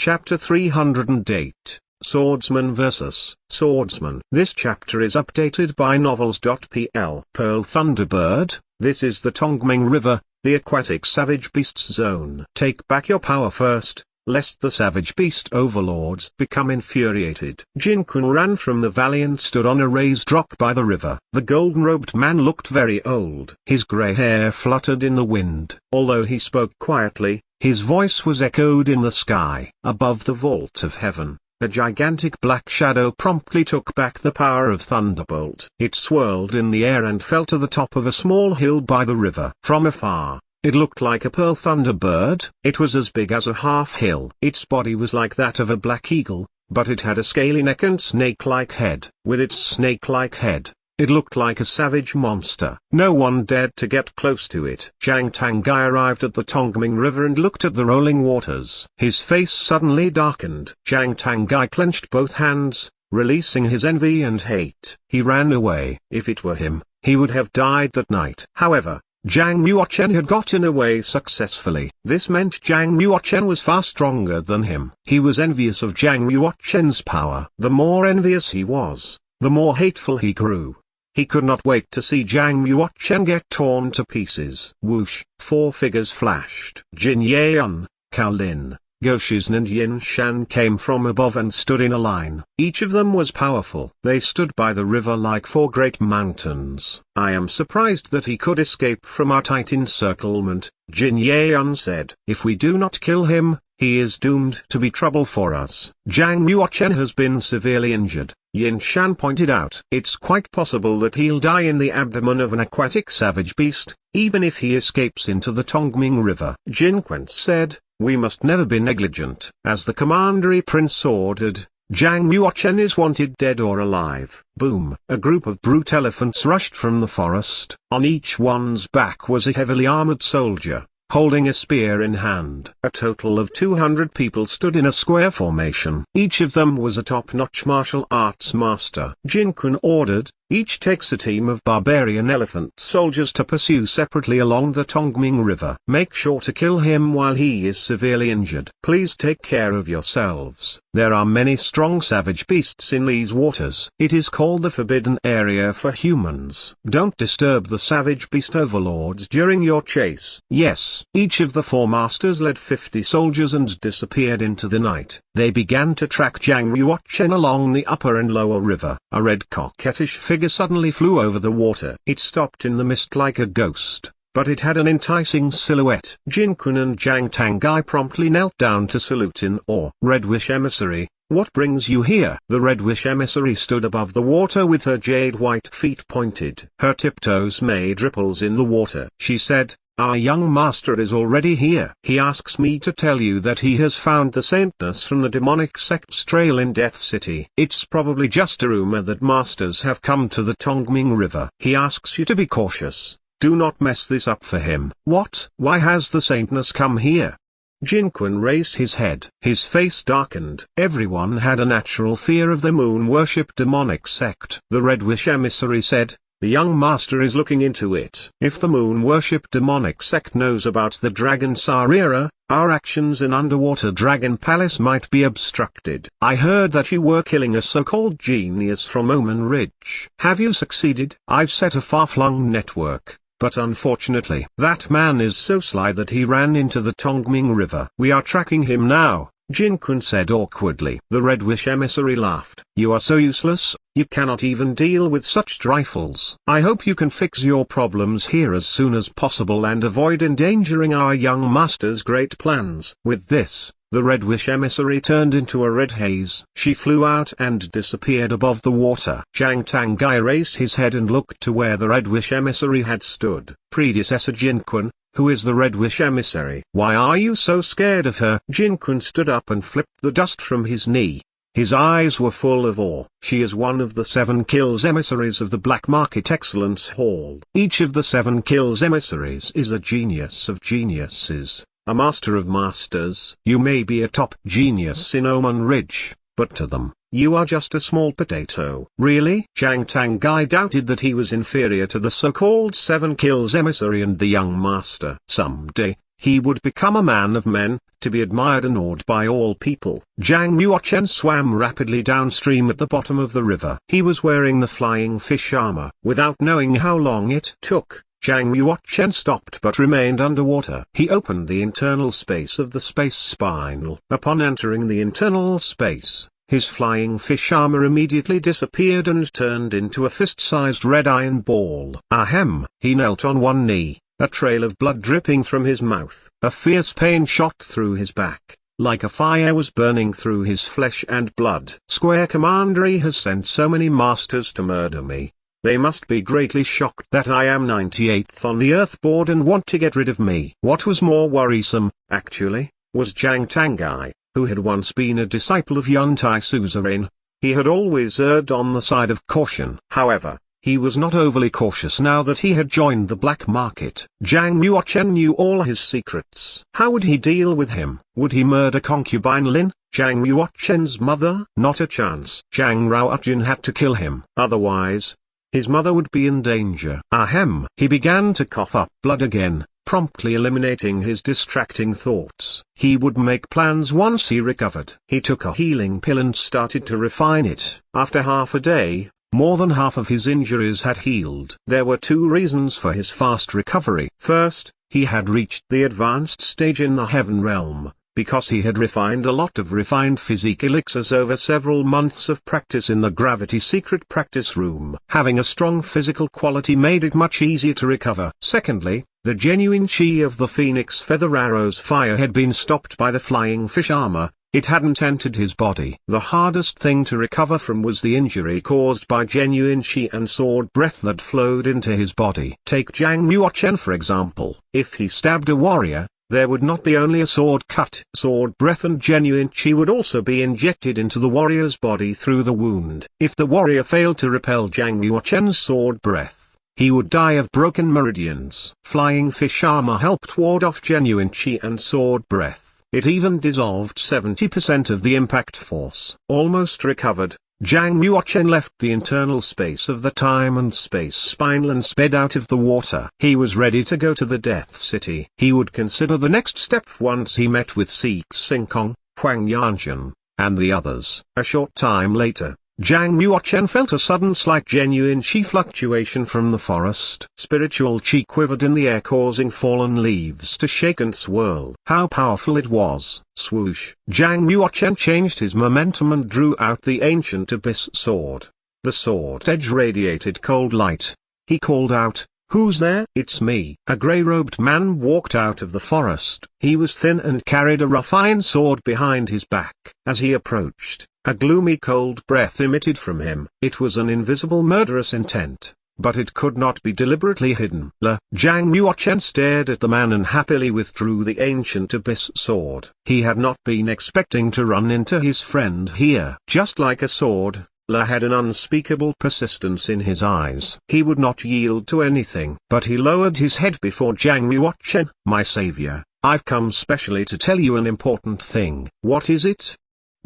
Chapter 308, Swordsman vs. Swordsman. This chapter is updated by novels.pl. Pearl Thunderbird, this is the Tongming River, the aquatic savage beasts zone. Take back your power first, lest the savage beast overlords become infuriated. Jin Kun ran from the valley and stood on a raised rock by the river. The golden-robed man looked very old. His grey hair fluttered in the wind. Although he spoke quietly, his voice was echoed in the sky. Above the vault of heaven, a gigantic black shadow promptly took back the power of Thunderbolt. It swirled in the air and fell to the top of a small hill by the river. From afar, it looked like a pearl thunderbird. It was as big as a half-hill. Its body was like that of a black eagle, but it had a scaly neck and snake-like head. With its snake-like head, it looked like a savage monster. No one dared to get close to it. Jiang Tangai arrived at the Tongming River and looked at the rolling waters. His face suddenly darkened. Jiang Tangai clenched both hands, releasing his envy and hate. He ran away. If it were him, he would have died that night. However, Zhang Yuochen had gotten away successfully. This meant Zhang Yuochen was far stronger than him. He was envious of Zhang Yuochen's power. The more envious he was, the more hateful he grew. He could not wait to see Zhang Yuochen get torn to pieces. Whoosh! 4 figures flashed. Jin Yeon, Cao Lin, Goshizn and Yin Shan came from above and stood in a line. Each of them was powerful. They stood by the river like 4 great mountains. I am surprised that he could escape from our tight encirclement, Jin Yeon said. If we do not kill him, he is doomed to be trouble for us. Zhang Yuochen has been severely injured, Yin Shan pointed out. It's quite possible that he'll die in the abdomen of an aquatic savage beast, even if he escapes into the Tongming River. Jin Quent said, we must never be negligent. As the commandery prince ordered, Zhang Yuochen is wanted dead or alive. Boom! A group of brute elephants rushed from the forest. On each one's back was a heavily armored soldier, holding a spear in hand. A total of 200 people stood in a square formation. Each of them was a top-notch martial arts master. Jin Kun ordered, each takes a team of barbarian elephant soldiers to pursue separately along the Tongming River. Make sure to kill him while he is severely injured. Please take care of yourselves. There are many strong savage beasts in these waters. It is called the Forbidden Area for humans. Don't disturb the savage beast overlords during your chase. Yes. Each of the 4 masters led 50 soldiers and disappeared into the night. They began to track Zhang Yuochen along the upper and lower river. A red coquettish figure suddenly flew over the water. It stopped in the mist like a ghost, but it had an enticing silhouette. Jin Kun and Jiang Tangai promptly knelt down to salute in awe. Red Wish Emissary, what brings you here? The Red Wish Emissary stood above the water with her jade-white feet pointed. Her tiptoes made ripples in the water. She said, our young master is already here. He asks me to tell you that he has found the saintness from the demonic sect's trail in Death City. It's probably just a rumor that masters have come to the Tongming River. He asks you to be cautious. Do not mess this up for him. What? Why has the saintness come here? Jin Kun raised his head. His face darkened. Everyone had a natural fear of the moon-worship demonic sect. The Red Wish Emissary said, the young master is looking into it. If the moon-worship demonic sect knows about the Dragon Sarira, our actions in Underwater Dragon Palace might be obstructed. I heard that you were killing a so-called genius from Omen Ridge. Have you succeeded? I've set a far-flung network, but unfortunately, that man is so sly that he ran into the Tongming River. We are tracking him now, Jin Kun said awkwardly. The Red Wish Emissary laughed. You are so useless, you cannot even deal with such trifles. I hope you can fix your problems here as soon as possible and avoid endangering our young master's great plans. With this, the Red Wish Emissary turned into a red haze. She flew out and disappeared above the water. Jiang Tangai raised his head and looked to where the Red Wish Emissary had stood. Predecessor Jin Kun, who is the Red Wish Emissary? Why are you so scared of her? Jin Kun stood up and flipped the dust from his knee. His eyes were full of awe. She is one of the 7 kills emissaries of the Black Market Excellence Hall. Each of the 7 kills emissaries is a genius of geniuses, a master of masters. You may be a top genius in Omen Ridge, but to them, you are just a small potato. Really? Jiang Tangai doubted that he was inferior to the so-called 7 kills emissary and the young master. Someday, he would become a man of men, to be admired and awed by all people. Zhang Yuochen swam rapidly downstream at the bottom of the river. He was wearing the flying fish armor. Without knowing how long it took, Zhang Yuochen stopped but remained underwater. He opened the internal space of the space spinel. Upon entering the internal space, his flying fish armor immediately disappeared and turned into a fist-sized red iron ball. Ahem! He knelt on one knee, a trail of blood dripping from his mouth. A fierce pain shot through his back, like a fire was burning through his flesh and blood. Square Commandery has sent so many masters to murder me. They must be greatly shocked that I am 98th on the Earth board and want to get rid of me. What was more worrisome, actually, was Zhang Tangai, who had once been a disciple of Yuntai Suzerain. He had always erred on the side of caution. However, he was not overly cautious now that he had joined the black market. Zhang Yuochen knew all his secrets. How would he deal with him? Would he murder concubine Lin, Zhang Yuochen's mother? Not a chance. Zhang Ruojin had to kill him. Otherwise, his mother would be in danger. Ahem! He began to cough up blood again, promptly eliminating his distracting thoughts. He would make plans once he recovered. He took a healing pill and started to refine it. After half a day, more than half of his injuries had healed. There were two reasons for his fast recovery. First, he had reached the advanced stage in the heaven realm, because he had refined a lot of refined physique elixirs over several months of practice in the gravity secret practice room. Having a strong physical quality made it much easier to recover. Secondly, the genuine chi of the phoenix feather arrow's fire had been stopped by the flying fish armor. It hadn't entered his body. The hardest thing to recover from was the injury caused by genuine chi and sword breath that flowed into his body. Take Zhang Yuochen for example. If he stabbed a warrior, there would not be only a sword cut. Sword breath and genuine chi would also be injected into the warrior's body through the wound. If the warrior failed to repel Zhang Yuochen's sword breath, he would die of broken meridians. Flying fish armor helped ward off genuine chi and sword breath. It even dissolved 70% of the impact force. Almost recovered, Zhang Yuochen left the internal space of the time and space spinel and sped out of the water. He was ready to go to the Death City. He would consider the next step once he met with Si Xingkong, Huang Yanzhen, and the others. A short time later, Zhang Yuochen felt a sudden slight genuine chi fluctuation from the forest. Spiritual chi quivered in the air causing fallen leaves to shake and swirl. How powerful it was! Swoosh! Zhang Yuochen changed his momentum and drew out the ancient abyss sword. The sword edge radiated cold light. He called out, "Who's there?" "It's me." A grey-robed man walked out of the forest. He was thin and carried a rough iron sword behind his back. As he approached, a gloomy cold breath emitted from him. It was an invisible murderous intent, but it could not be deliberately hidden. Zhang Yuochen stared at the man and happily withdrew the ancient abyss sword. He had not been expecting to run into his friend here. Just like a sword, La had an unspeakable persistence in his eyes. He would not yield to anything. But he lowered his head before Zhang Yuochen. "My savior, I've come specially to tell you an important thing." "What is it?"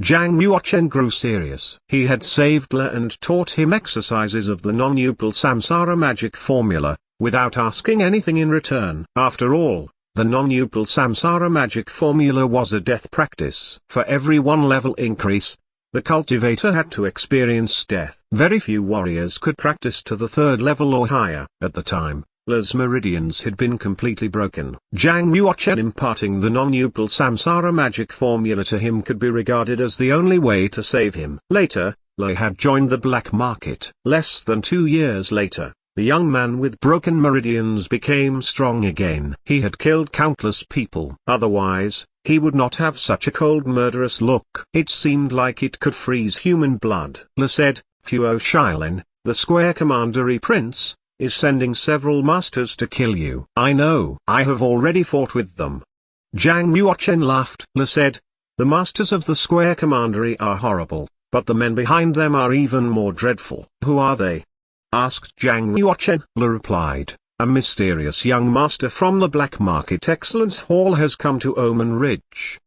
Zhang Yuochen grew serious. He had saved La and taught him exercises of the non-upal samsara magic formula, without asking anything in return. After all, the non-upal samsara magic formula was a death practice. For every one level increase, the cultivator had to experience death. Very few warriors could practice to the third level or higher. At the time, La's meridians had been completely broken. Zhang Yuochen imparting the non-upal samsara magic formula to him could be regarded as the only way to save him. Later, La had joined the black market. Less than 2 years later, the young man with broken meridians became strong again. He had killed countless people. Otherwise, he would not have such a cold murderous look. It seemed like it could freeze human blood. La said, "Huo Shilin, the Square Commandery Prince, is sending several masters to kill you." "I know. I have already fought with them." Zhang Yuochen laughed. La said, "The masters of the Square Commandery are horrible, but the men behind them are even more dreadful." "Who are they?" asked Zhang Yuochen. La replied, "A mysterious young master from the Black Market Excellence Hall has come to Omen Ridge.